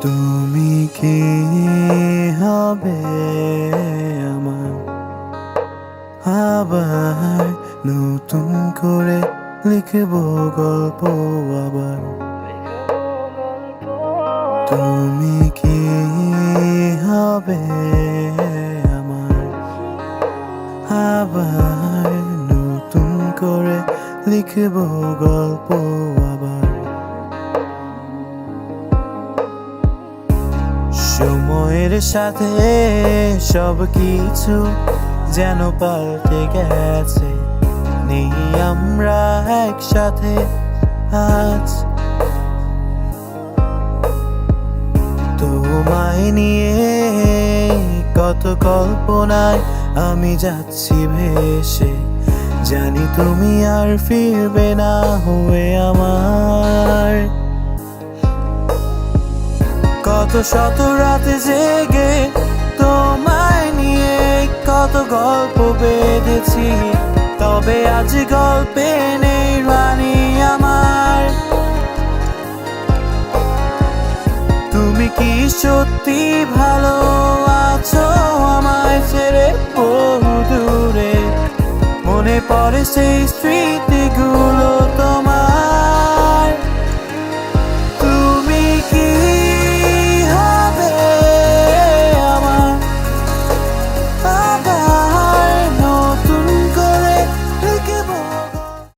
তুমি কি হবে আমার আবার নতুন করে লিখব গল্প আবার তুমি কি হবে আমার আবার নতুন করে লিখব গল্প আবার সময়ের সাথে সব কিছু যেন পাল্টে গেছে নেই আমরা একসাথে আজ তোমায় নিয়ে কত কল্পনায় আমি যাচ্ছি ভেসে জানি তুমি আর ফিরবে না হয়ে আমার কত শত রাতে জেগে তোমায় নিয়ে কত গল্প বেঁধেছি তবে আজ গল্পে নেই রানী আমার তুমি কি সত্যি ভালো আছো আমায় ছেড়ে বহু দূরে মনে পড়ে সেই স্মৃতিগুলো তোমার